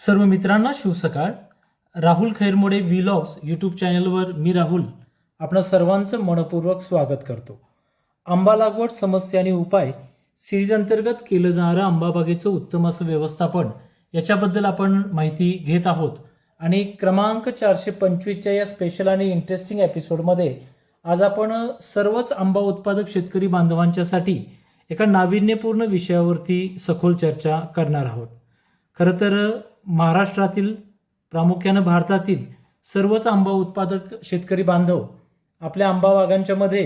सर्व मित्रांना शुभ सकाळ. राहुल खैरमोडे व्लॉग्स यूट्यूब चॅनलवर मी राहुल आपणा सर्वांचं मनपूर्वक स्वागत करतो. आंबा लागवड समस्या आणि उपाय सिरीज अंतर्गत केलं जाणारं आंबाबागेचं उत्तम असं व्यवस्थापन याच्याबद्दल आपण माहिती घेत आहोत. आणि क्रमांक 425च्या या स्पेशल आणि इंटरेस्टिंग एपिसोडमध्ये आज आपण सर्वच आंबा उत्पादक शेतकरी बांधवांच्यासाठी एका नाविन्यपूर्ण विषयावरती सखोल चर्चा करणार आहोत. खरं तर महाराष्ट्रातील प्रामुख्यानं भारतातील सर्वच आंबा उत्पादक शेतकरी बांधव आपल्या आंबा बागांच्या मध्ये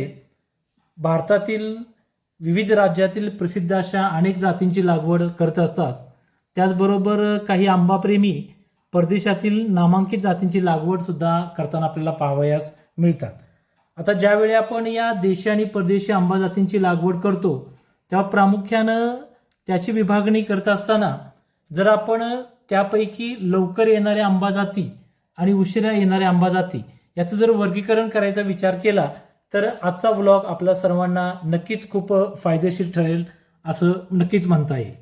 भारतातील विविध राज्यातील प्रसिद्ध अशा अनेक जातींची लागवड करत असतात. त्याचबरोबर काही आंबाप्रेमी परदेशातील नामांकित जातींची लागवड सुद्धा करताना आपल्याला पाहावयास मिळतात. आता ज्यावेळी आपण या देशी आणि परदेशी आंबा जातींची लागवड करतो तेव्हा प्रामुख्यानं त्याची विभागणी करत असताना जर आपण त्यापैकी लवकर येणाऱ्या आंबा जाती आणि उशिरा येणाऱ्या आंबा जाती याचं जर वर्गीकरण करायचा विचार केला तर आजचा व्लॉग आपल्या सर्वांना नक्कीच खूप फायदेशीर ठरेल असं नक्कीच म्हणता येईल.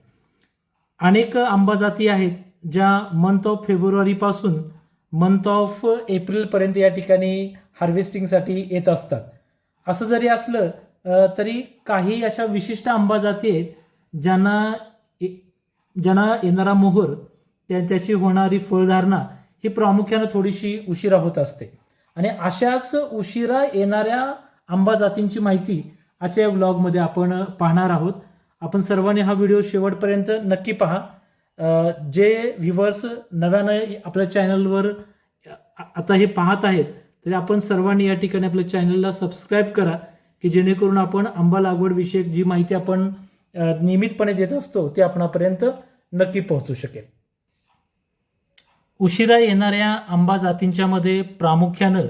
अनेक आंबा जाती आहेत ज्या मंथ ऑफ फेब्रुवारीपासून मंथ ऑफ एप्रिलपर्यंत या ठिकाणी हार्वेस्टिंगसाठी येत असतात. असं जरी असलं तरी काही अशा विशिष्ट आंबा जाती आहेत ज्यांना येणारा मोहर त्याची होणारी फळधारणा ही प्रामुख्यानं थोडीशी उशिरा होत असते. आणि अशाच उशिरा येणाऱ्या आंबा जातींची माहिती आजच्या या व्लॉगमध्ये आपण पाहणार आहोत. आपण सर्वांनी हा व्हिडिओ शेवटपर्यंत नक्की पहा. जे व्ह्युअर्स नव्यानं आपल्या चॅनलवर आता हे पाहत आहेत तरी आपण सर्वांनी या ठिकाणी आपल्या चॅनलला सबस्क्राईब करा की जेणेकरून आपण आंबा लागवड विषयक जी माहिती आपण नियमितपणे देत असतो ती आपणापर्यंत नक्की पोहोचू शकेल. उशिरा येणाऱ्या आंबा जातींच्या मध्ये प्रामुख्यानं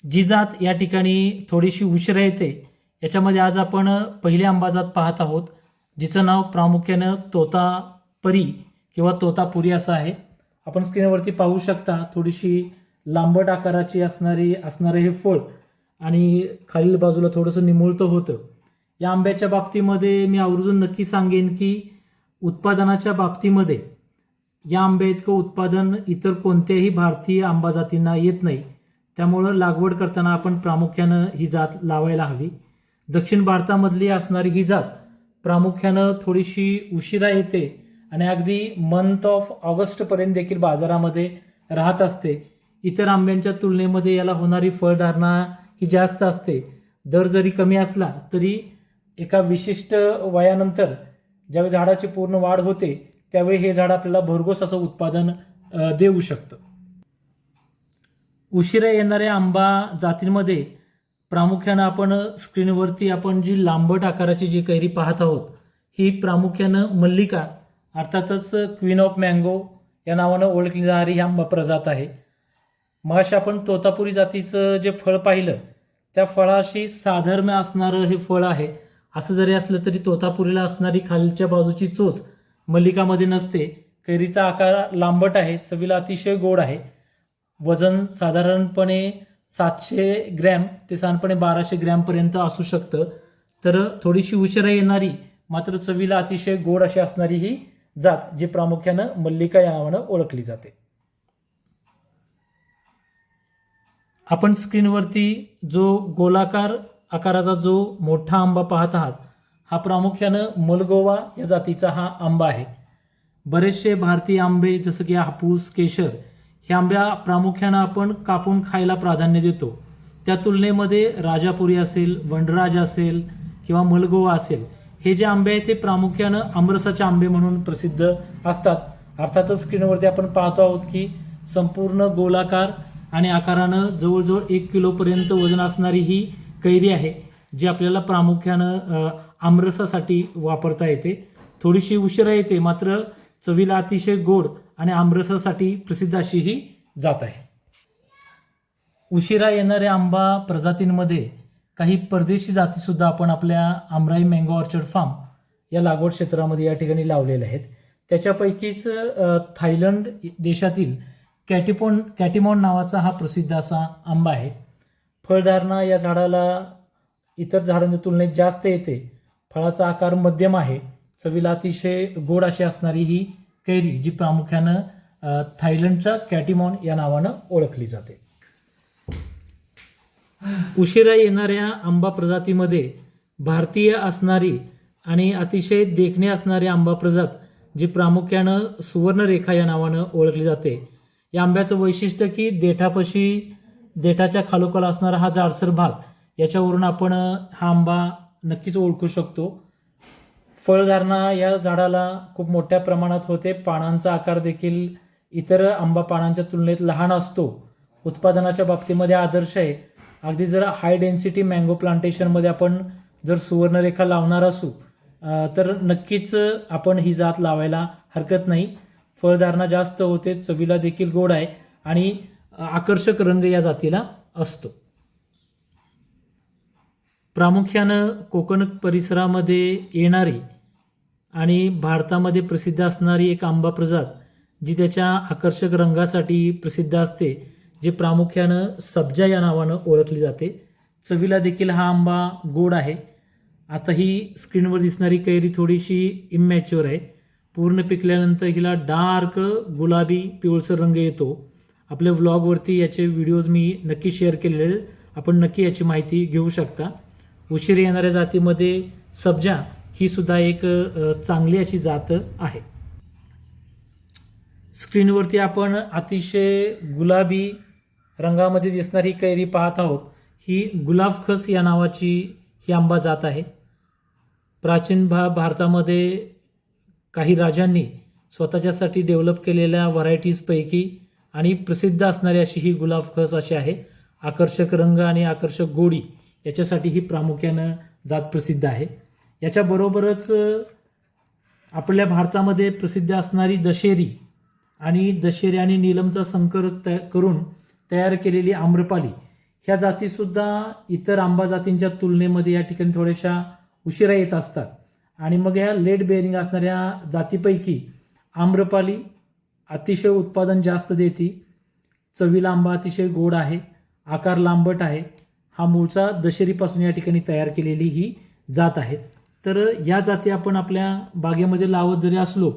जी जात या ठिकाणी थोडीशी उशिरा येते याच्यामध्ये आज आपण पहिली आंबा जात पाहत आहोत जिचं नाव प्रामुख्यानं तोतापरी किंवा तोतापुरी असं आहे. आपण स्क्रीनवरती पाहू शकता थोडीशी लांबट आकाराची असणारं हे फळ आणि खालील बाजूला थोडंसं निमुळतं होतं. या आंब्याच्या बाबतीमध्ये मी आवर्जून नक्की सांगेन की उत्पादनाच्या बाबतीमध्ये या आंब्या इतकं उत्पादन इतर कोणत्याही भारतीय आंबा जातींना येत नाही. त्यामुळं लागवड करताना आपण प्रामुख्यानं ही जात लावायला हवी. दक्षिण भारतामधली असणारी ही जात प्रामुख्यानं थोडीशी उशिरा येते आणि अगदी मंथ ऑफ ऑगस्टपर्यंत देखील बाजारामध्ये राहत असते. इतर आंब्यांच्या तुलनेमध्ये याला होणारी फळधारणा ही जास्त असते. दर जरी कमी असला तरी एका विशिष्ट वयानंतर ज्यावेळी झाडाची पूर्ण वाढ होते त्यावेळी हे झाड आपल्याला भरघोस असं उत्पादन देऊ शकतं. उशिरा येणाऱ्या आंबा जातींमध्ये प्रामुख्यानं आपण स्क्रीनवरती आपण जी लांबट आकाराची जी कैरी पाहत आहोत ही प्रामुख्यानं मल्लिका अर्थातच क्वीन ऑफ मँगो या नावानं ओळखली जाणारी ही आंबा प्रजात आहे. मगाशी आपण तोतापुरी जातीचं जे फळ पाहिलं त्या फळाशी साधर्म्य असणारं हे फळ आहे. असं जरी असलं तरी तोतापुरीला असणारी खालच्या बाजूची चोच मल्लिकामध्ये नसते. कैरीचा आकार लांबट आहे, चवीला अतिशय गोड आहे. वजन साधारणपणे 700 ग्रॅम ते साधारणपणे 1200 ग्रॅमपर्यंत असू शकतं. तर थोडीशी उशिरा येणारी मात्र चवीला अतिशय गोड अशी असणारी ही जात जी प्रामुख्यानं मल्लिका या नावानं ओळखली जाते. आपण स्क्रीनवरती जो गोलाकार आकाराचा जो मोठा आंबा पाहत आहात हा प्रामुख्यानं मलगोवा या जातीचा हा आंबा आहे. बरेचसे भारतीय आंबे जसं की हापूस, केशर हे आंब्या प्रामुख्यानं आपण कापून खायला प्राधान्य देतो. त्या तुलनेमध्ये राजापुरी असेल, वनराज असेल किंवा मलगोवा असेल हे जे आंबे आहेत ते प्रामुख्यानं आमरसाचे आंबे म्हणून प्रसिद्ध असतात. अर्थातच स्क्रीनवरती आपण पाहतो आहोत की संपूर्ण गोलाकार आणि आकारानं जवळजवळ 1 किलोपर्यंत वजन असणारी ही कैरी आहे जी आपल्याला प्रामुख्यानं आमरसासाठी वापरता येते. थोडीशी उशिरा येते मात्र चवीला अतिशय गोड आणि आमरसासाठी प्रसिद्ध अशी ही जात आहे. उशिरा येणाऱ्या आंबा प्रजातींमध्ये काही परदेशी जाती सुद्धा आपण आपल्या आमराई मँगो ऑर्चर्ड फार्म या लागवड क्षेत्रामध्ये या ठिकाणी लावलेल्या आहेत. त्याच्यापैकीच थायलंड देशातील कॅटिमॉन नावाचा हा प्रसिद्ध असा आंबा आहे. फळधारणा या झाडाला इतर झाडांच्या तुलनेत जास्त येते. फळाचा आकार मध्यम आहे. चवीला अतिशय गोड अशी असणारी ही कैरी जी प्रामुख्यानं थायलंडच्या कॅटिमॉन या नावानं ओळखली जाते. उशिरा येणाऱ्या आंबा प्रजातीमध्ये भारतीय असणारी आणि अतिशय देखणे असणारी आंबा प्रजात जी प्रामुख्यानं सुवर्णरेखा या नावानं ओळखली जाते. या आंब्याचं वैशिष्ट्य की देठाच्या खालोखाल असणारा हा जाडसर भाग याच्यावरून आपण हा आंबा नक्कीच ओळखू शकतो. फळधारणा या झाडाला खूप मोठ्या प्रमाणात होते. पानांचा आकार देखील इतर आंबा पानांच्या तुलनेत लहान असतो. उत्पादनाच्या बाबतीमध्ये आदर्श आहे. अगदी जर हाय डेन्सिटी मँगो प्लांटेशनमध्ये आपण जर सुवर्णरेखा लावणार असू तर नक्कीच आपण ही जात लावायला हरकत नाही. फळधारणा जास्त होते, चवीला देखील गोड आहे आणि आकर्षक रंग या जातीला असतो. प्रामुख्यानं कोकण परिसरामध्ये येणारी आणि भारतामध्ये प्रसिद्ध असणारी एक आंबा प्रजात जी त्याच्या आकर्षक रंगासाठी प्रसिद्ध असते, जे प्रामुख्यानं सब्जा या नावानं ओळखली जाते. चवीला देखील हा आंबा गोड आहे. आता ही स्क्रीनवर दिसणारी कैरी थोडीशी इमॅच्युअर आहे. पूर्ण पिकल्यानंतर हिला डार्क गुलाबी पिवळसर रंग येतो. आपल्या व्लॉगवरती याचे व्हिडिओज मी नक्की शेअर केलेले, आपण नक्की याची माहिती घेऊ शकता. उशिरा येणाऱ्या जातीमध्ये सब्जा ही सुद्धा एक चांगली अशी जात आहे. स्क्रीनवरती आपण अतिशय गुलाबी रंगामध्ये दिसणारी कैरी पाहत आहोत. ही गुलाबखस या नावाची ही आंबा जात आहे. प्राचीन भारतामध्ये काही राजांनी स्वतःच्यासाठी डेव्हलप केलेल्या व्हरायटीजपैकी आणि प्रसिद्ध असणारी अशी ही गुलाबखस अशी आहे. आकर्षक रंग आणि आकर्षक गोडी याच्यासाठी ही प्रामुख्यानं जात प्रसिद्ध आहे. याच्याबरोबरच आपल्या भारतामध्ये प्रसिद्ध असणारी दशेरी आणि नीलमचा संकर करून तयार केलेली आम्रपाली ह्या जातीसुद्धा इतर आंबा जातींच्या तुलनेमध्ये या ठिकाणी थोड्याशा उशिरा येत असतात. आणि मग ह्या लेट बेअरिंग असणाऱ्या जातीपैकी आम्रपाली अतिशय उत्पादन जास्त देते. चवीला आंबा अतिशय गोड आहे, आकार लांबट आहे. हा मूळचा दशेरीपासून या ठिकाणी तयार केलेली ही जात आहे. तर या जाती आपण आपल्या बागेमध्ये लावत जरी असलो,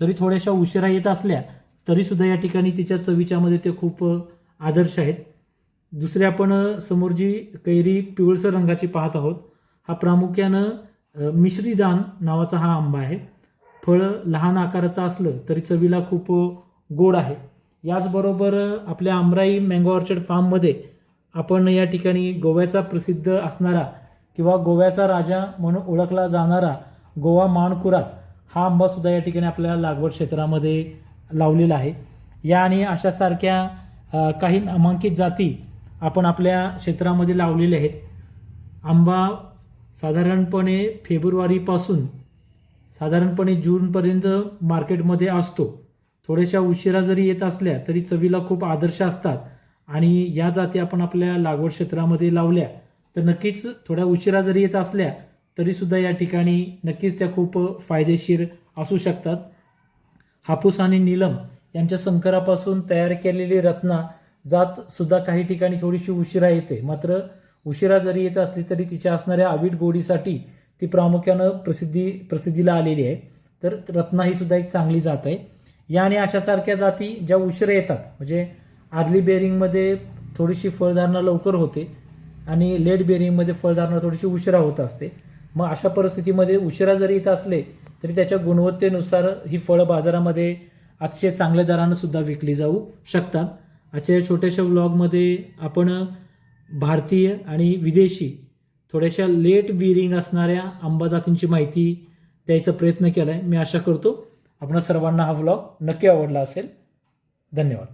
जरी थोड्याशा उशिरा येत असल्या तरीसुद्धा या ठिकाणी तिच्या चवीच्यामध्ये ते खूप आदर्श आहेत. दुसरे आपण समोर जी कैरी पिवळसर रंगाची पाहत आहोत, हा प्रामुख्यानं मिश्रीदान नावाचा हा आंबा आहे. फळ लहान आकाराचं असलं तरी चवीला खूप गोड आहे. याचबरोबर आपल्या आमराई मँगो ऑर्चर्ड फार्ममध्ये आपण या ठिकाणी गोव्याचा प्रसिद्ध असणारा किंवा गोव्याचा राजा म्हणून ओळखला जाणारा गोवा माणकुरात हा आंबासुद्धा या ठिकाणी आपल्या लागवड क्षेत्रामध्ये लावलेला आहे. या आणि अशासारख्या काही नामांकित जाती आपण आपल्या क्षेत्रामध्ये लावलेल्या आहेत. आंबा साधारणपणे फेब्रुवारीपासून साधारणपणे जूनपर्यंत मार्केटमध्ये असतो. थोड्याशा उशिरा जरी येत असल्या तरी चवीला खूप आदर्श असतात आणि या जाती आपण आपल्या लागवड क्षेत्रामध्ये लावल्या तर नक्कीच थोड्या उशिरा जरी येत असल्या तरीसुद्धा या ठिकाणी नक्कीच त्या खूप फायदेशीर असू शकतात. हापूस आणि नीलम यांच्या संकरापासून तयार केलेली रत्ना जात सुद्धा काही ठिकाणी थोडीशी उशिरा येते. मात्र उशिरा जरी येत असली तरी तिच्या असणाऱ्या अवीट गोडीसाठी ती प्रामुख्यानं प्रसिद्धीला आलेली आहे. तर रत्ना ही सुद्धा एक चांगली जात आहे. या आणि अशासारख्या जाती ज्या उशिरा येतात, म्हणजे अर्ली बेअरिंगमध्ये थोडीशी फळधारणा लवकर होते आणि लेट बेअरिंगमध्ये फळधारणा थोडीशी उशिरा होत असते. मग अशा परिस्थितीमध्ये उशिरा जरी येत असले तरी त्याच्या गुणवत्तेनुसार ही फळं बाजारामध्ये अतिशय चांगल्या दरानं सुद्धा विकली जाऊ शकतात. आजच्या छोट्याशा व्लॉगमध्ये आपण भारतीय आणि विदेशी थोड्याशा लेट बिअरिंग असणाऱ्या आंबा जातींची माहिती द्यायचा प्रयत्न केला आहे. मी आशा करतो आपणा सर्वांना हा व्लॉग नक्की आवडला असेल. धन्यवाद.